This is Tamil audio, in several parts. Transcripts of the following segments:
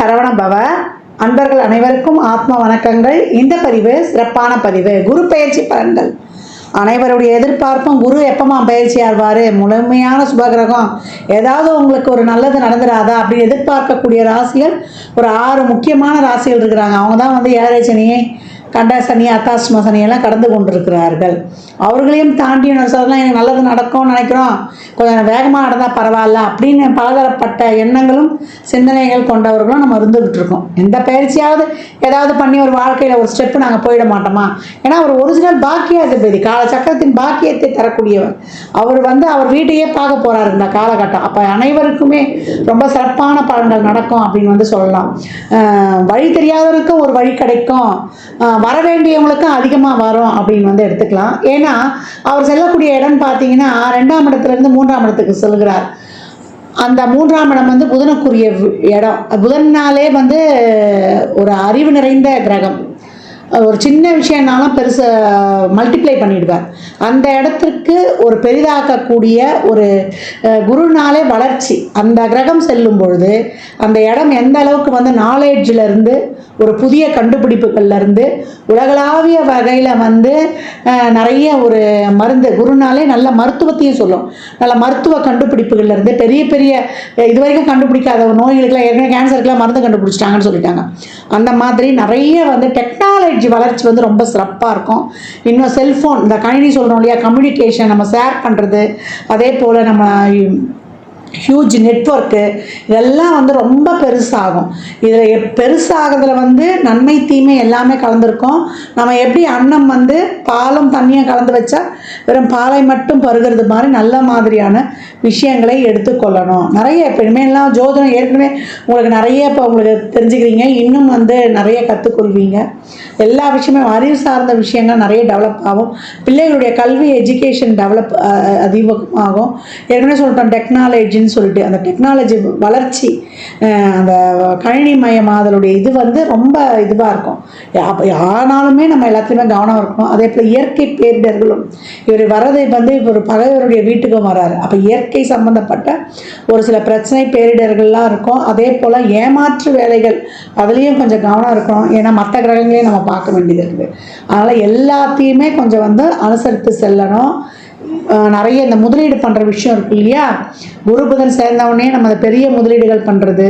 சரவண பவ. அன்பர்கள் அனைவருக்கும் ஆத்ம வணக்கங்கள். இந்த பதிவு சிறப்பான பதிவு. குரு பெயர்ச்சி பலன்கள். அனைவருடைய எதிர்பார்ப்பும் குரு எப்பமா பயிற்சி ஆழ்வார், முழுமையான சுபகிரகம், ஏதாவது உங்களுக்கு ஒரு நல்லது நடந்துடாதா அப்படின்னு எதிர்பார்க்கக்கூடிய ராசிகள் ஒரு 6 முக்கியமான ராசிகள் இருக்கிறாங்க. அவங்க தான் வந்து ஏழரை சனியை, கண்ட சனி, அத்தாஷ்டம சனியெல்லாம் கடந்து கொண்டிருக்கிறார்கள். அவர்களையும் தாண்டி எனக்கு நல்லது நடக்கும்னு நினைக்கிறோம், கொஞ்சம் வேகமாக நடந்தால் பரவாயில்ல அப்படின்னு பலதரப்பட்ட எண்ணங்களும் சிந்தனைகள் கொண்டவர்களும் நம்ம இருந்துகிட்டு இருக்கோம். எந்த பயிற்சியாவது ஏதாவது பண்ணி ஒரு வாழ்க்கையில் ஒரு ஸ்டெப்பு நாங்கள் போயிட மாட்டோமா? ஏன்னா அவர் ஒரிஜினல் பாக்கியாதிபதி, காலச்சக்கரத்தின் பாக்கியத்தை தரக்கூடியவர். அவர் வந்து அவர் வீட்டையே பார்க்க போகிறாரு இந்த காலகட்டம். அப்போ அனைவருக்குமே ரொம்ப சிறப்பான பலன்கள் நடக்கும் அப்படின்னு வந்து சொல்லலாம். வழி தெரியாதவருக்கும் ஒரு வழி கிடைக்கும், வர வேண்டியவங்களுக்கும் அதிகமாக வரும் அப்படின்னு வந்து எடுத்துக்கலாம். ஏன்னா அவர் செல்லக்கூடிய இடம் பார்த்தீங்கன்னா 2ஆம் இடத்துலேருந்து 3ஆம் இடத்துக்கு செல்கிறார். அந்த 3ஆம் இடம் வந்து புதனுக்குரிய இடம். புதன்னாலே வந்து ஒரு அறிவு நிறைந்த கிரகம். ஒரு சின்ன விஷயம்னாலும் பெருசு மல்டிப்ளை பண்ணிடுவார். அந்த இடத்திற்கு ஒரு பெரிதாக்கக்கூடிய ஒரு குருனாலே வளர்ச்சி. அந்த கிரகம் செல்லும் பொழுது அந்த இடம் எந்த அளவுக்கு வந்து நாலேஜிலேருந்து ஒரு புதிய கண்டுபிடிப்புகள்லேருந்து உலகளாவிய வகையில் வந்து நிறைய ஒரு மருந்து, குருனாலே நல்ல மருத்துவத்தையும் சொல்லும். நல்ல மருத்துவ கண்டுபிடிப்புகள்லேருந்து பெரிய பெரிய இதுவரைக்கும் கண்டுபிடிக்காத நோய்களுக்கெல்லாம், ஏற்கனவே கேன்சருக்கெல்லாம் மருந்து கண்டுபிடிச்சிட்டாங்கன்னு சொல்லிட்டாங்க. அந்த மாதிரி நிறைய வந்து டெக்னாலஜி வளர்ச்சி வந்து ரொம்ப சிறப்பாக இருக்கும். இன்னும் செல்ஃபோன், இந்த கணினி சொல்கிறோம் இல்லையா, கம்யூனிகேஷன், நம்ம ஷேர் பண்ணுறது, அதே போல் நம்ம ஹியூஜ் நெட்வொர்க்கு, இதெல்லாம் வந்து ரொம்ப பெருசாகும். இதில் பெருசாகிறதுல வந்து நன்மை தீமை எல்லாமே கலந்துருக்கும். நம்ம எப்படி அன்னம் வந்து பாலும் தண்ணியும் கலந்து வச்சா வெறும் பாலை மட்டும் பருகிறது மாதிரி நல்ல மாதிரியான விஷயங்களை எடுத்துக்கொள்ளணும். நிறைய இப்போ இனிமேலாம் ஜோதிடம் ஏற்கனவே உங்களுக்கு நிறைய இப்போ உங்களுக்கு தெரிஞ்சுக்கிறீங்க, இன்னும் வந்து நிறைய கற்றுக்கொள்வீங்க. எல்லா விஷயமே அறிவு சார்ந்த விஷயங்கள் நிறைய டெவலப் ஆகும். பிள்ளைகளுடைய கல்வி எஜுகேஷன் டெவலப் அதிகமாகும். ஏற்கனவே சொல்லிட்டோம் டெக்னாலஜின்னு சொல்லிட்டு, அந்த டெக்னாலஜி வளர்ச்சி, அந்த கணினி மயமாதலுடைய இது வந்து ரொம்ப இதுவாக இருக்கும். ஆனாலுமே நம்ம எல்லாத்துலேயுமே கவனம் இருக்கணும். அதே போல் இயற்கை பேரிடர்களும், இவர் வர்றதை வந்து ஒரு பகைவருடைய வீட்டுக்கும் வராரு. அப்போ இயற்கை சம்பந்தப்பட்ட ஒரு சில பிரச்சனை பேரிடர்கள்லாம் இருக்கும். அதே போல் ஏமாற்று வேலைகள், அதுலேயும் கொஞ்சம் கவனம் இருக்கணும். ஏன்னா மற்ற கிரகங்களையும் நம்ம பார்க்க வேண்டியது இருக்குது. அதனால் எல்லாத்தையுமே கொஞ்சம் வந்து அனுசரித்து செல்லணும். நிறைய இந்த முதலீடு பண்ணுற விஷயம் இருக்கு இல்லையா, குரு புதன் சேர்ந்தவுடனே நம்ம அந்த பெரிய முதலீடுகள் பண்ணுறது,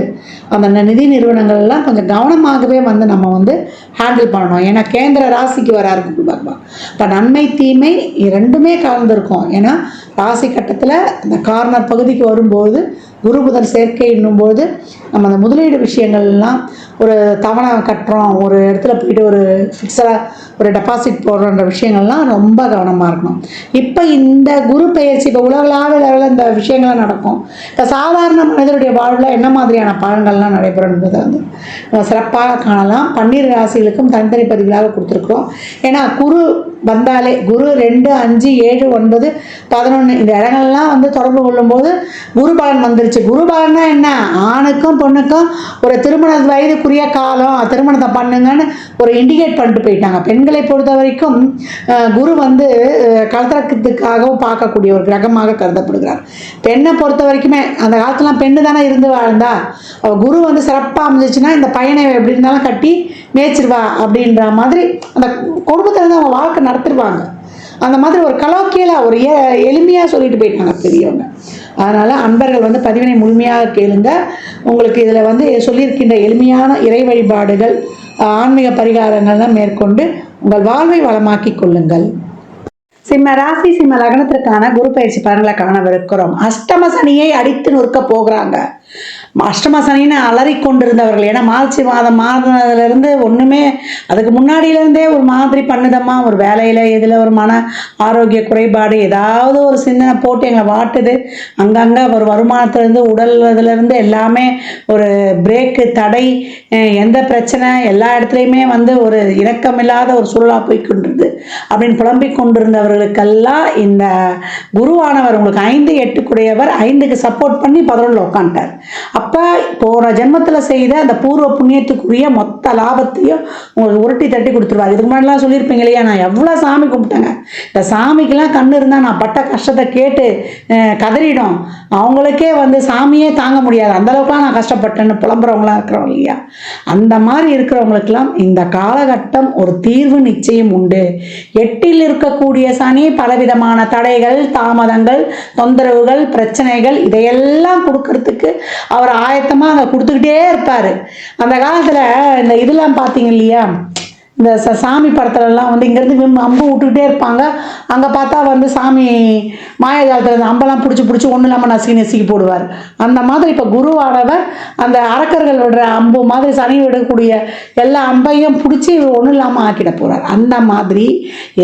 அந்த நிதி நிறுவனங்கள்லாம் கொஞ்சம் கவனமாகவே வந்து நம்ம வந்து ஹேண்டில் பண்ணணும். ஏன்னா கேந்திர ராசிக்கு வராரு குரு பகவான். இப்போ நன்மை தீமை ரெண்டுமே கலந்துருக்கும். ஏன்னா ராசி கட்டத்தில் இந்த கார்னர் பகுதிக்கு வரும்போது குரு புதன் சேர்க்கை என்னும்போது நம்ம அந்த முதலீடு விஷயங்கள்லாம், ஒரு தவணை கட்டுறோம், ஒரு இடத்துல போயிட்டு ஒரு ஃபிக்ஸடாக ஒரு டெபாசிட் போடுறன்ற விஷயங்கள்லாம் ரொம்ப கவனமாக இருக்கணும். இப்போ இந்த குரு பெயர்ச்சி இப்போ உலகளாவிய லெவலில் இந்த விஷயங்கள்லாம் நடக்கும். இப்போ சாதாரண மனிதனுடைய வாழ்வில் என்ன மாதிரியான பலன்கள்லாம் நடைபெறும் என்பதை வந்து சிறப்பாக காணலாம். 12 ராசிகளுக்கும் தனித்தனி பதிவுகளாக கொடுத்துருக்குறோம். ஏன்னா குரு வந்தாலே குரு 2, 5, 7, 9, 11 இந்த இடங்கள்லாம் வந்து தொடர்பு கொள்ளும்போது குரு பலன் வந்துருச்சு. குரு பலன்னா என்ன, ஆணுக்கும் பொண்ணுக்கும் ஒரு திருமண வயதுக்குரிய காலம், திருமணத்தை பண்ணுங்கன்னு ஒரு இண்டிகேட் பண்ணிட்டு போயிட்டாங்க. பெண்களை பொறுத்த வரைக்கும் குரு வந்து கலத்திரத்துக்காகவும் பார்க்கக்கூடிய ஒரு கிரகமாக கருதப்படுகிறார். பெண்ணை பொறுத்த வரைக்குமே அந்த காலத்துலாம் பெண்ணு தானே இருந்து வாழ்ந்தா, குரு வந்து சிறப்பாக அமைஞ்சிச்சுன்னா இந்த பையனை எப்படி இருந்தாலும் கட்டி மேய்ச்சிருவா அப்படின்ற மாதிரி அந்த குடும்பத்திலேருந்து அவங்க வாழ்க்கை நடத்திடுவாங்க. அந்த மாதிரி ஒரு கலோக்கியலாக ஒரு எளிமையாக சொல்லிட்டு போயிட்டாங்க பெரியவங்க. அதனால் அன்பர்கள் வந்து பதிவினை முழுமையாக கேளுங்க. உங்களுக்கு இதில் வந்து சொல்லியிருக்கின்ற எளிமையான இறை வழிபாடுகள், ஆன்மீக பரிகாரங்கள்லாம் மேற்கொண்டு உங்கள் வாழ்வை வளமாக்கி கொள்ளுங்கள். சிம்ம ராசி சிம்ம லக்னத்திற்கான குரு பயிற்சி பலன்களை காணவிருக்கிறோம். அஷ்டம சனியை அடித்து நொறுக்க போகிறாங்க. அஷ்டம சனின்னு அலறி கொண்டிருந்தவர்கள், ஏன்னா மார்ச் மாதம் மாறினதுலேருந்து ஒன்றுமே அதுக்கு முன்னாடியிலேருந்தே ஒரு மாதிரி பண்ணுதம்மா, ஒரு வேலையில் எதில் ஒரு மன ஆரோக்கிய குறைபாடு, ஏதாவது ஒரு சிந்தனை போட்டு எங்களை வாட்டுது. அங்கங்கே ஒரு வருமானத்துலேருந்து உடல் இதுலேருந்து எல்லாமே ஒரு பிரேக்கு தடை, எந்த பிரச்சனை, எல்லா இடத்துலையுமே வந்து ஒரு இணக்கமில்லாத ஒரு சூழலாக போய்கொண்டிருது அப்படின்னு புலம்பிக் கொண்டிருந்தவர்களுக்கெல்லாம் இந்த குருவானவர் உங்களுக்கு 5, 8 கூடையவர் 5க்கு சப்போர்ட் பண்ணி 11 உட்காந்துட்டார். அப்போ போன ஜென்மத்தில் செய்த அந்த பூர்வ புண்ணியத்துக்குரிய மொத்த லாபத்தையும் உங்களுக்கு உருட்டி தட்டி கொடுத்துருவாரு. இதுக்கு முன்னாடிலாம் சொல்லியிருப்பீங்க இல்லையா, நான் எவ்வளோ சாமி கும்பிட்டேங்க, இந்த சாமிக்கெல்லாம் கண்ணு இருந்தால் நான் பட்ட கஷ்டத்தை கேட்டு கதறிடும், அவங்களுக்கே வந்து சாமியே தாங்க முடியாது, அந்தளவுக்குலாம் நான் கஷ்டப்பட்டேன்னு புலம்புறவங்களாம் இருக்கிறோம் இல்லையா. அந்த மாதிரி இருக்கிறவங்களுக்கெல்லாம் இந்த காலகட்டம் ஒரு தீர்வு நிச்சயம் உண்டு. 8ல் இருக்கக்கூடிய சனி பலவிதமான தடைகள், தாமதங்கள், தொந்தரவுகள், பிரச்சனைகள் இதையெல்லாம் கொடுக்கறதுக்கு அவர் ஆயத்தமாக அங்கே கொடுத்துக்கிட்டே இருப்பார். அந்த காலத்தில் இந்த இதெல்லாம் பார்த்தீங்க இல்லையா, இந்த சாமி படத்துலலாம் வந்து இங்கேருந்து அம்பு விட்டுக்கிட்டே இருப்பாங்க, அங்கே பார்த்தா வந்து சாமி மாயஜாலத்தில் இந்த அம்பெல்லாம் பிடிச்சி ஒன்றும் இல்லாமல் நசுக்கி போடுவார். அந்த மாதிரி இப்போ குருவானவர் அந்த அரக்கர்கள் விடுற அம்பு மாதிரி சனி விடக்கூடிய எல்லா அம்பையும் பிடிச்சி ஒன்றும் இல்லாமல் ஆக்கிட போகிறார். அந்த மாதிரி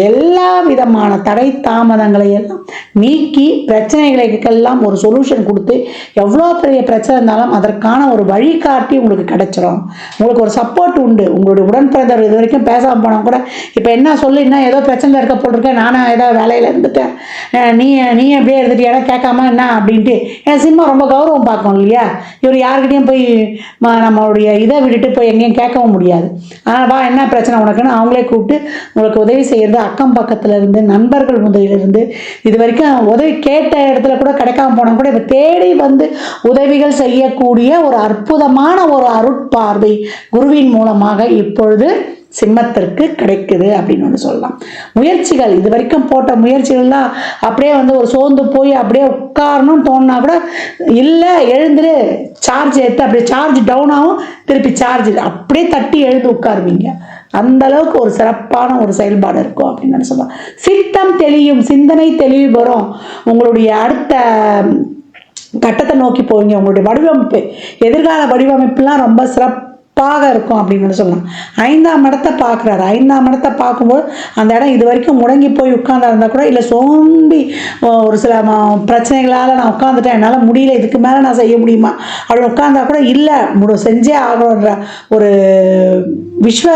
எல்லா விதமான தடை தாமதங்களை எல்லாம் நீக்கி பிரச்சனைகளுக்கெல்லாம் ஒரு சொல்யூஷன் கொடுத்து, எவ்வளோ பெரிய பிரச்சனை இருந்தாலும் அதற்கான ஒரு வழிகாட்டி உங்களுக்கு கிடைச்சிரும். உங்களுக்கு ஒரு சப்போர்ட் உண்டு. உங்களுடைய உடன்பிறந்தவர் இது வரைக்கும் பேசாமல் போனால் கூட இப்போ என்ன சொல்லி என்ன ஏதோ பிரச்சனை இருக்க போட்டிருக்கேன், நானும் ஏதோ வேலையில் இருந்துட்டேன், நீ அப்படியே இருந்துட்டியா கேட்காம என்ன அப்படின்ட்டு, என் சினிமா ரொம்ப கௌரவம் பார்க்கணும் இல்லையா. இவர் யாருக்கிட்டையும் போய் நம்மளுடைய இதை விட்டுட்டு போய் எங்கேயும் கேட்கவும் முடியாது. ஆனால் வா என்ன பிரச்சனை உனக்குன்னு அவங்களே கூப்பிட்டு உங்களுக்கு உதவி செய்கிறது, அக்கம் பக்கத்தில் இருந்து நண்பர்கள் உதவியிலிருந்து இது வரைக்கும் உதவி கேட்ட இடத்துல கூட கிடைக்காம போனால் கூட இப்போ தேடி வந்து உதவிகள் செய்யக்கூடிய ஒரு அற்புதமான ஒரு அருட்பார்வை குருவின் மூலமாக இப்பொழுது சிம்மத்திற்கு கிடைக்குது அப்படின்னு வந்து சொல்லலாம். முயற்சிகள் இது வரைக்கும் போட்ட முயற்சிகள்லாம் அப்படியே வந்து ஒரு சோர்ந்து போய் அப்படியே உட்காரணும்னு தோணுனா கூட இல்லை, எழுந்துரு, சார்ஜ் எடுத்து அப்படியே சார்ஜ் டவுன் ஆகும், திருப்பி சார்ஜ் அப்படியே தட்டி எழுந்து உட்காருவீங்க. அந்த அளவுக்கு ஒரு சிறப்பான ஒரு செயல்பாடு இருக்கும் அப்படின்னு சொல்லலாம். சித்தம் தெளியும், சிந்தனை தெளிவு வரும், உங்களுடைய அடுத்த கட்டத்தை நோக்கி போவீங்க. உங்களுடைய வடிவமைப்பு, எதிர்கால வடிவமைப்புலாம் ரொம்ப சிறப்பாக இருக்கும் அப்படின்னு சொல்லலாம். 5ஆம் இடத்தை பார்க்குறாரு. 5ஆம் இடத்தை பார்க்கும்போது அந்த இடம் இது வரைக்கும் முடங்கி போய் உட்கார்ந்தா இருந்தால் கூட, இல்லை சோம்பி ஒரு சில பிரச்சனைகளால் நான் உட்காந்துட்டேன், என்னால் முடியல, இதுக்கு மேலே நான் செய்ய முடியுமா அப்படின்னு உட்கார்ந்தா கூட, இல்லை செஞ்சே ஆகணுன்ற ஒரு விஸ்வ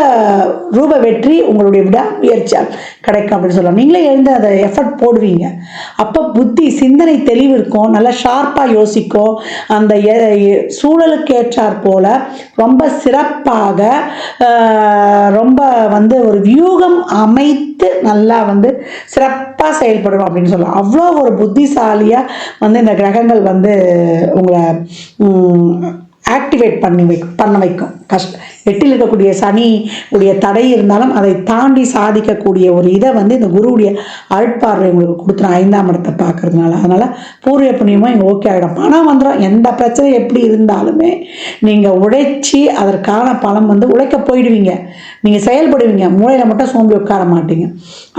ரூப வெற்றி உங்களுடைய விடாமுயற்சியால் கிடைக்கும் அப்படின்னு சொல்லலாம். நீங்களே எழுந்து அதை எஃபர்ட் போடுவீங்க. அப்போ புத்தி சிந்தனை தெளிவு இருக்கும், நல்லா ஷார்ப்பாக யோசிக்கும். அந்த சூழலுக்கு ஏற்றாற் போல ரொம்ப சிறப்பாக ரொம்ப வந்து ஒரு வியூகம் அமைத்து நல்லா வந்து சிறப்பாக செயல்படும் அப்படின்னு சொல்லலாம். அவ்வளோ ஒரு புத்திசாலியாக வந்து இந்த கிரகங்கள் வந்து உங்களை ஆக்டிவேட் பண்ண வைக்கும். 8ல் இருக்கக்கூடிய சனி உடைய தடை இருந்தாலும் அதை தாண்டி சாதிக்கக்கூடிய ஒரு இதை வந்து இந்த குருவுடைய அருட்பார்வை உங்களுக்கு கொடுத்துரும் 5ஆம் இடத்தை பார்க்கறதுனால. அதனால் பூர்வ புண்ணியமாக இங்கே ஓகே ஆகிடும். பணம் வந்துடும். எந்த பிரச்சனை எப்படி இருந்தாலுமே நீங்கள் உழைச்சி அதற்கான பணம் வந்து உழைக்க போயிடுவீங்க, நீங்கள் செயல்படுவீங்க, மூளையில் மட்டும் சோம்பி உட்கார மாட்டீங்க.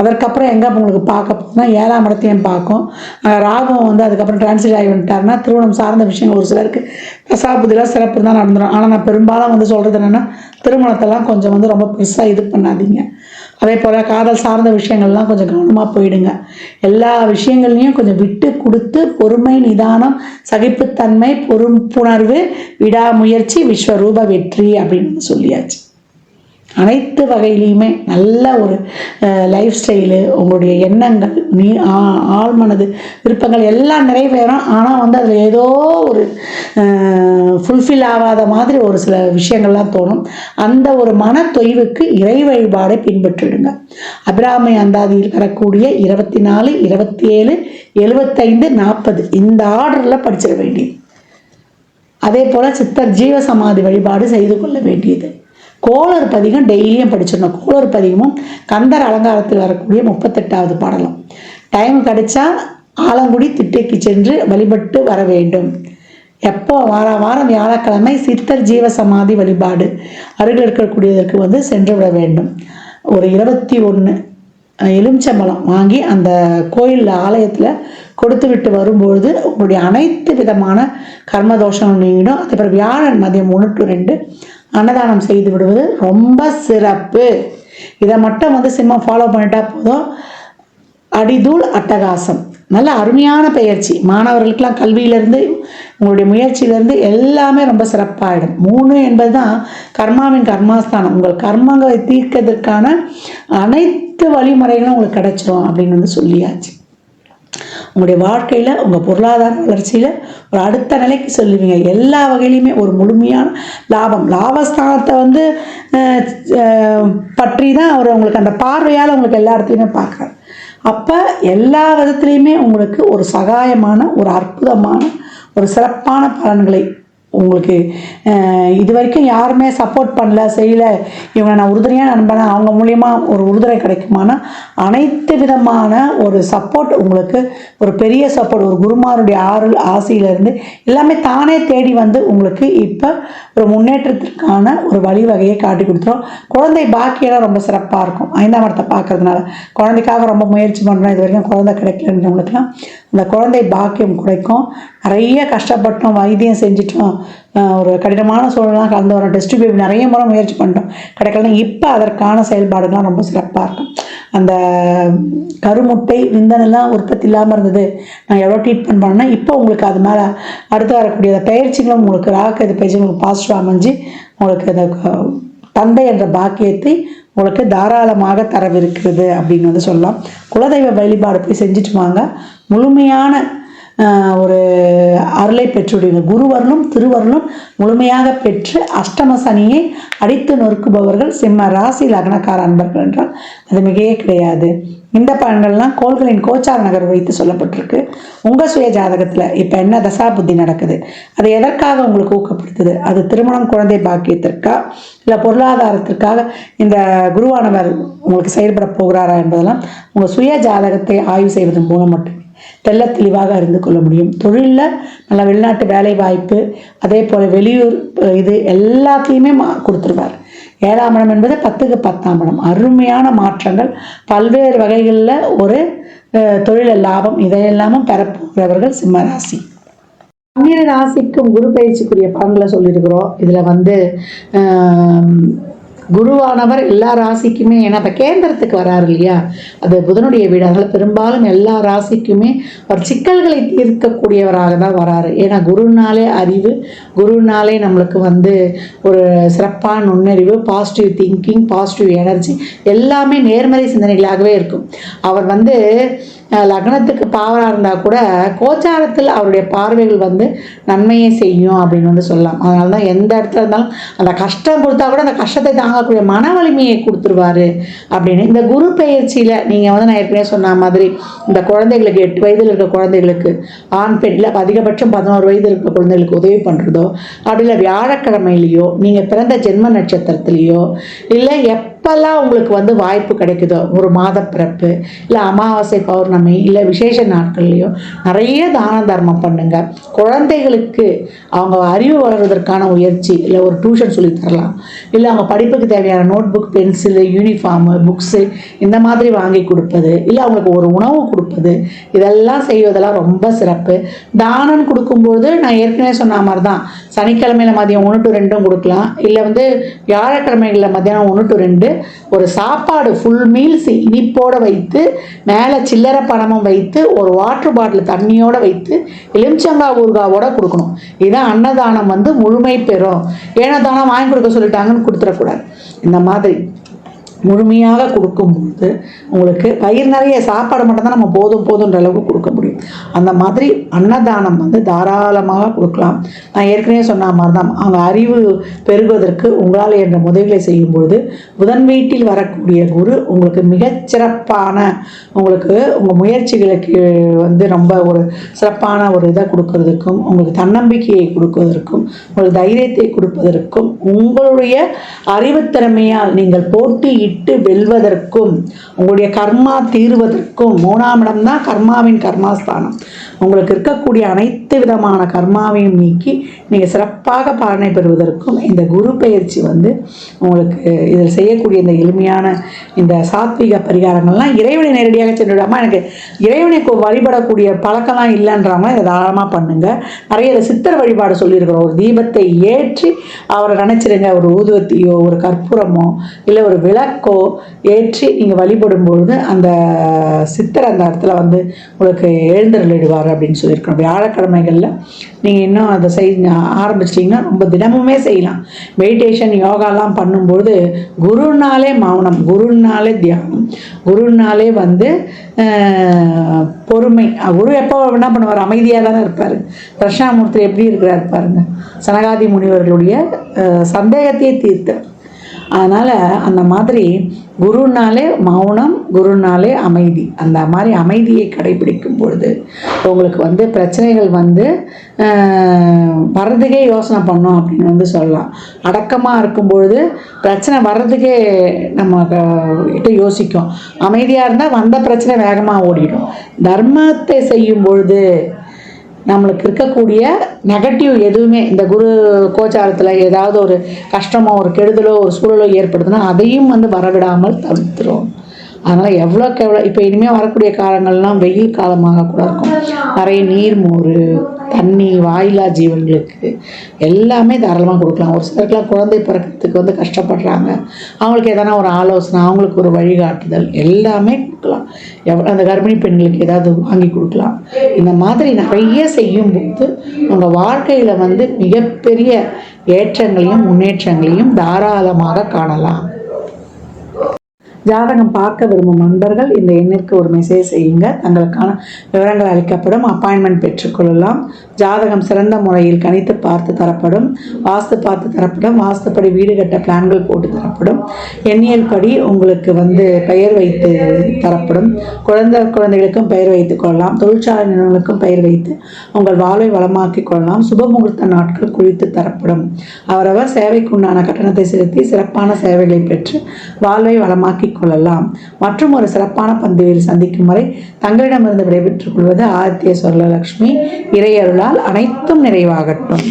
அதற்கப்புறம் எங்கே உங்களுக்கு பார்க்க போனால் 7ஆம் இடத்தையும் பார்க்கும். ராகம் வந்து அதுக்கப்புறம் டிரான்ஸ்லேட் ஆகி வந்துட்டாருன்னா திருமணம் சார்ந்த விஷயங்கள் ஒரு சிலருக்கு தசாபுதிலாம் சிறப்பு தான் நடந்துடும். ஆனால் நான் பெரும்பாலும் வந்து சொல்கிறது என்னென்னா, திருமணத்தெல்லாம் கொஞ்சம் வந்து ரொம்ப பெருசாக இது பண்ணாதீங்க. அதே போல் காதல் சார்ந்த விஷயங்கள்லாம் கொஞ்சம் கவனமாக போயிடுங்க. எல்லா விஷயங்கள்லையும் கொஞ்சம் விட்டு கொடுத்து பொறுமை, நிதானம், சகிப்புத்தன்மை, பொறுப்புணர்வு, விடாமுயற்சி, விஸ்வரூப வெற்றி அப்படின்னு சொல்லியாச்சு. அனைத்து வகையிலையுமே நல்ல ஒரு லைஃப் ஸ்டைலு, உங்களுடைய எண்ணங்கள், ஆழ்மனது விருப்பங்கள் எல்லாம் நிறைவேறும். ஆனால் வந்து அதில் ஏதோ ஒரு ஃபுல்ஃபில் ஆகாத மாதிரி ஒரு சில விஷயங்கள்லாம் தோணும். அந்த ஒரு மன தொய்வுக்கு இறை வழிபாடை பின்பற்றிடுங்க. அபிராமி அந்தாதியில் வரக்கூடிய 24, 27, 75, 40 இந்த ஆர்டரில் படிச்சிட வேண்டியது. அதே போல் சித்தர் ஜீவசமாதி வழிபாடு செய்து கொள்ள வேண்டியது. கோளறு பதிகம் டெய்லியும் படிச்சிடணும். கோளறு பதிகமும் கந்தர் அலங்காரத்தில் வரக்கூடிய 38வது பாடலும். டைம் கிடைச்சா ஆலங்குடி திட்டைக்கு சென்று வழிபட்டு வர வேண்டும். எப்போ வாரம் வியாழக்கிழமை சித்தர் ஜீவசமாதி வழிபாடு அருகில் இருக்கக்கூடியதற்கு வந்து சென்று விட வேண்டும். ஒரு 21 எலுமிச்சம்பழம் வாங்கி அந்த கோயில் ஆலயத்தில் கொடுத்து விட்டு வரும்பொழுது உங்களுடைய அனைத்து விதமான கர்மதோஷங்கள் நீங்கிடும். அதுக்கப்புறம் வியாழன் மதியம் 1 to 2 அன்னதானம் செய்து விடுவது ரொம்ப சிறப்பு. இதை மட்டும் வந்து சிம்மம் ஃபாலோ பண்ணிட்டா போதும். அடிதூள் அட்டகாசம். நல்ல அருமையான பயிற்சி. மாணவர்களுக்கெல்லாம் கல்வியிலேருந்து உங்களுடைய முயற்சியிலேருந்து எல்லாமே ரொம்ப சிறப்பாகிடும். 3 என்பது தான் கர்மாவின் கர்மாஸ்தானம். உங்கள் கர்மங்களை தீர்க்கிறதுக்கான அனைத்து வழிமுறைகளும் உங்களுக்கு கிடைச்சிரும் அப்படின்னு வந்து சொல்லியாச்சு. உங்களுடைய வாழ்க்கையில் உங்கள் பொருளாதார வளர்ச்சியில் ஒரு அடுத்த நிலைக்கு செல்லுவீங்க. எல்லா வகையிலையுமே ஒரு முழுமையான லாபஸ்தானத்தை வந்து பற்றி தான் அவர் உங்களுக்கு அந்த பார்வையால் உங்களுக்கு எல்லா இடத்துலையுமே பார்க்குறாரு. அப்போ எல்லா விதத்துலேயுமே உங்களுக்கு ஒரு சகாயமான ஒரு அற்புதமான ஒரு சிறப்பான பலன்களை உங்களுக்கு இது வரைக்கும் யாருமே சப்போர்ட் பண்ணல செய்யலை, இவங்க நான் உறுதுணையாக நண்பேன், அவங்க மூலியமாக ஒரு உறுதுணை கிடைக்குமானா அனைத்து விதமான ஒரு சப்போர்ட் உங்களுக்கு, ஒரு பெரிய சப்போர்ட், ஒரு குருமாருடைய ஆசையிலேருந்து எல்லாமே தானே தேடி வந்து உங்களுக்கு இப்போ ஒரு முன்னேற்றத்திற்கான ஒரு வழிவகையை காட்டி கொடுத்துரும். குழந்தை பாக்கியெல்லாம் ரொம்ப சிறப்பாக இருக்கும். 5ஆம் இடத்தை பார்க்கறதுனால குழந்தைக்காக ரொம்ப முயற்சி பண்ணுறோம், இது வரைக்கும் குழந்தை கிடைக்கலன்றவங்களுக்குலாம் அந்த குழந்தை பாக்கியம் கிடைக்கும். நிறைய கஷ்டப்பட்டோம், வைத்தியம் செஞ்சிட்டோம், ஒரு கடினமான சூழலாம் கலந்து வரோம், டெஸ்ட் பேபி நிறைய முறை முயற்சி பண்ணிட்டோம், கிடைக்கலன்னா இப்போ அதற்கான செயல்பாடுகள்லாம் ரொம்ப சிறப்பாக இருக்கும். அந்த கருமுட்டை விந்தனெல்லாம் உற்பத்தி இல்லாமல் இருந்தது, நான் எவ்வளோ ட்ரீட்மெண்ட் பண்ணேன்னா இப்போ உங்களுக்கு அது மேலே அடுத்து வரக்கூடிய பயிற்சிகளும் உங்களுக்கு ராகு பயிற்சி உங்களுக்கு பாசிட்டிவ் அமைஞ்சு உங்களுக்கு அந்த தந்தை என்ற பாக்கியத்தை உங்களுக்கு தாராளமாக தரவிருக்கிறது அப்படின்னு வந்து சொல்லலாம். குலதெய்வ வழிபாடு போய் செஞ்சுட்டு வாங்க. முழுமையான ஒரு அருளை பெற்றுவிடுங்க. குருவருளும் திருவருளும் முழுமையாக பெற்று அஷ்டம சனியை அடித்து நொறுக்குபவர்கள் சிம்ம ராசி லக்னக்கார அன்பர்கள் என்றால் அது மிகையே கிடையாது. இந்த பலன்கள்லாம் கோள்களின் கோச்சார நகர் வைத்து சொல்லப்பட்டிருக்கு. உங்கள் சுய ஜாதகத்தில் இப்போ என்ன தசா புத்தி நடக்குது, அது எதற்காக உங்களுக்கு ஊக்கப்படுத்துது, அது திருமணம் குழந்தை பாக்கியத்திற்கா இல்லை பொருளாதாரத்திற்காக இந்த குருவானவர் உங்களுக்கு செயல்பட போகிறாரா என்பதெல்லாம் உங்கள் சுய ஜாதகத்தை ஆய்வு செய்வதன் மூலம் மட்டுமே தெள்ள தெளிவாக அறிந்து கொள்ள முடியும். தொழிலில் நல்ல வெளிநாட்டு வேலை வாய்ப்பு, அதே போல் வெளியூர் இது எல்லாத்தையுமே கொடுத்துருவார். 7ஆம் இடம் என்பது 10க்கு 10ஆம் இடம். அருமையான மாற்றங்கள் பல்வேறு வகைகளில் ஒரு தொழில் லாபம் இதையெல்லாமும் பெறப்போகிறவர்கள் சிம்மராசி. 12 ராசிக்கும் குரு பயிற்சிக்குரிய பலன்களை சொல்லியிருக்கிறோம். இதில் வந்து குருவானவர் எல்லா ராசிக்குமே, ஏன்னா இப்போ கேந்திரத்துக்கு வராரு இல்லையா, அது புதனுடைய வீடு, அதனால் பெரும்பாலும் எல்லா ராசிக்குமே ஒரு சிக்கல்களை தீர்க்கக்கூடியவராக தான் வராரு. ஏன்னா குருனாலே அறிவு, குருனாலே நம்மளுக்கு வந்து ஒரு சிறப்பான நுண்ணறிவு, பாசிட்டிவ் திங்கிங், பாசிட்டிவ் எனர்ஜி எல்லாமே நேர்மறை சிந்தனைகளாகவே இருக்கும். அவர் வந்து லக்னத்துக்கு பாவராக இருந்தால் கூட கோச்சாரத்தில் அவருடைய பார்வைகள் வந்து நன்மையை செய்யும் அப்படின்னு வந்து சொல்லலாம். அதனால தான் எந்த இடத்துல இருந்தாலும் அந்த கஷ்டம் கொடுத்தா கூட அந்த கஷ்டத்தை தாங்கக்கூடிய மன வலிமையை கொடுத்துருவாரு அப்படின்னு. இந்த குரு பயிற்சியில் நீங்கள் வந்து நான் ஏற்கனவே சொன்ன மாதிரி இந்த குழந்தைகளுக்கு 8 வயதில் இருக்க குழந்தைகளுக்கு ஆண் பெண்ணில் அதிகபட்சம் 11 வயது இருக்கிற குழந்தைகளுக்கு உதவி பண்ணுறதோ, அப்படி இல்லை வியாழக்கிழமையிலையோ நீங்கள் பிறந்த ஜென்ம நட்சத்திரத்திலேயோ இல்லை எப்பெல்லாம் உங்களுக்கு வந்து வாய்ப்பு கிடைக்குதோ, ஒரு மாத பிறப்பு இல்லை அமாவாசை பௌர்ணமி இல்லை விசேஷ நாட்கள்லையோ நிறைய தான தர்மம் பண்ணுங்க. குழந்தைகளுக்கு அவங்க அறிவு வளர்வதற்கான முயற்சி, இல்லை ஒரு டியூஷன் சொல்லி தரலாம், இல்லை அவங்க படிப்புக்கு தேவையான note book, pencil, uniform, books இந்த மாதிரி வாங்கி கொடுப்பது, இல்லை அவங்களுக்கு ஒரு உணவு கொடுப்பது, இதெல்லாம் செய்வதெல்லாம் ரொம்ப சிறப்பு. தானம் கொடுக்கும்போது நான் ஏற்கனவே சொன்ன மாதிரி தான் சனிக்கிழமையில் மதியம் 1 to 2 கொடுக்கலாம், இல்லை வந்து வியாழக்கிழமைகளில் மதியானம் 1 to 2 ஒரு சாப்பாடு ஃபுல் மீல்ஸ் இனிப்போடு வைத்து மேலே சில்லறை பணமும் வைத்து ஒரு வாட்டர் பாட்டில் தண்ணியோடு வைத்து எலுமிச்சங்காய் ஊறுகாவோட கொடுக்கணும். இதுதான் அன்னதானம் வந்து முழுமை பெறும். ஏன்னா தானம் வாங்கி கொடுக்க சொல்லிட்டாங்கன்னு கொடுத்துடக்கூடாது. இந்த மாதிரி முழுமையாக கொடுக்கும்போது உங்களுக்கு வயிறு நிறைய சாப்பாடு மட்டும்தான் நம்ம போதுன்ற அளவுக்கு கொடுக்க முடியும். அந்த மாதிரி அன்னதானம் வந்து தாராளமாக கொடுக்கலாம். நான் ஏற்கனவே சொன்ன மாதிரி தான் அவங்க அறிவு பெருகுவதற்கு உங்களால் என்ற உதவிகளை செய்யும்பொழுது புதன் வீட்டில் வரக்கூடிய குரு உங்களுக்கு மிகச்சிறப்பான உங்களுக்கு உங்கள் முயற்சிகளுக்கு வந்து ரொம்ப ஒரு சிறப்பான ஒரு இதை கொடுக்கறதுக்கும், உங்களுக்கு தன்னம்பிக்கையை கொடுப்பதற்கும், உங்களுக்கு தைரியத்தை கொடுப்பதற்கும், உங்களுடைய அறிவுத்திறமையால் நீங்கள் போட்டியிட்டு வெல்வதற்கும், உங்களுடைய கர்மா தீர்வதற்கும் 3ஆம் இடம் தான் கர்மாவின் கர்மாஸ்தானம். உங்களுக்கு இருக்கக்கூடிய அனைத்து விதமான கர்மாவையும் நீக்கி நீங்கள் சிறப்பாக பலனை பெறுவதற்கும் இந்த குரு பயிற்சி வந்து உங்களுக்கு இதில் செய்யக்கூடிய இந்த எளிமையான இந்த சாத்வீக பரிகாரங்கள்லாம் இறைவனை நேரடியாக சென்றுவிடாமல் எனக்கு இறைவனை வழிபடக்கூடிய பழக்கம்லாம் இல்லைன்றவங்க இதை தாராளமாக பண்ணுங்கள். நிறைய சித்தர் வழிபாடு சொல்லியிருக்கிறோம். ஒரு தீபத்தை ஏற்றி அவரை நினச்சிடுங்க. ஒரு ஊதுவத்தியோ ஒரு கற்பூரமோ இல்லை ஒரு விளக்கோ ஏற்றி நீங்கள் வழிபடும் பொழுது அந்த சித்தர் அந்த இடத்துல வந்து உங்களுக்கு எழுந்தருளிடுவார் அப்படின்னு சொல்லியிருக்கோம். வியாழக்கிழமைகளில் நீங்கள் இன்னும் அதை ஆரம்பிச்சிட்டிங்கன்னா ரொம்ப தினமுமே செய்யலாம். மெடிடேஷன் யோகாலாம் பண்ணும்போது குருனாலே மௌனம், குருனாலே தியானம், குருனாலே பொறுமை. குரு எப்போ என்ன பண்ணுவார்? அமைதியாக தானே இருப்பார். தட்சிணாமூர்த்தி எப்படி இருக்கிறார் பாருங்க, சனகாதி முனிவர்களுடைய சந்தேகத்தையே தீர்த்தார். அதனால் அந்த மாதிரி குருனாலே மௌனம், குருனாலே அமைதி. அந்த மாதிரி அமைதியை கடைபிடிக்கும் பொழுது உங்களுக்கு பிரச்சனைகள் வர்றதுக்கே யோசனை பண்ணோம் அப்படின்னு சொல்லலாம். அடக்கமாக இருக்கும்பொழுது பிரச்சனை வர்றதுக்கே நம்ம கிட்ட யோசிக்கும். அமைதியாக இருந்தால் வந்த பிரச்சனை வேகமாக ஓடிடும். தர்மத்தை செய்யும் பொழுது நம்மளுக்கு இருக்கக்கூடிய நெகட்டிவ் எதுவுமே, இந்த குரு கோச்சாரத்தில் ஏதாவது ஒரு கஷ்டமோ ஒரு கெடுதலோ ஒரு சூழலோ ஏற்படுதுன்னா அதையும் வரவிடாமல் தவிர்த்துரும். அதனால் எவ்வளோக்கு எவ்வளோ இப்போ இனிமேல் வரக்கூடிய காலங்கள்லாம் வெயில் காலமாக கூட இருக்கும். நிறைய நீர், மோர், தண்ணி, வாயிலா ஜீவன்களுக்கு எல்லாமே தாராளமாக கொடுக்கலாம். ஒரு சிலருக்குலாம் குழந்தை பிறக்கிறதுக்கு கஷ்டப்படுறாங்க, அவங்களுக்கு எதனா ஒரு ஆலோசனை, அவங்களுக்கு ஒரு வழிகாட்டுதல் எல்லாமே கொடுக்கலாம். அந்த கர்ப்பிணி பெண்களுக்கு ஏதாவது வாங்கி கொடுக்கலாம். இந்த மாதிரி நிறைய செய்யும்போது உங்கள் வாழ்க்கையில் மிகப்பெரிய ஏற்றங்களையும் முன்னேற்றங்களையும் தாராளமாக காணலாம். ஜாதகம் பார்க்க விரும்பும் நண்பர்கள் இந்த எண்ணிற்கு ஒரு மெசேஜ் செய்யுங்க. தங்களுக்கான விவரங்கள் அளிக்கப்படும். அப்பாயின்மெண்ட் பெற்றுக்கொள்ளலாம். ஜாதகம் சிறந்த முறையில் கணித்து பார்த்து தரப்படும். வாஸ்து பார்த்து தரப்படும். வாஸ்துப்படி வீடு கட்ட பிளான்கள் போட்டு தரப்படும். எண்ணியல் படி உங்களுக்கு பெயர் வைத்து தரப்படும். குழந்தைகளுக்கும் பெயர் வைத்துக் கொள்ளலாம். தொழிற்சாலை நிறுவனங்களுக்கும் பெயர் வைத்து உங்கள் வாழ்வை வளமாக்கிக் கொள்ளலாம். சுபமுகூர்த்த நாட்கள் குறித்து தரப்படும். அவரவர் சேவைக்குண்டான கட்டணத்தை செலுத்தி சிறப்பான சேவைகளை பெற்று வாழ்வை வளமாக்கி கொள்ளலாம். மற்றும் ஒரு சிறப்பான பந்தியில் சந்திக்கும் வரை தங்களிடமிருந்து விடைபெற்றுக் கொள்வது ஆதித்ய சொர்ணலக்ஷ்மி. இறையருளால் அனைத்தும் நிறைவாகட்டும்.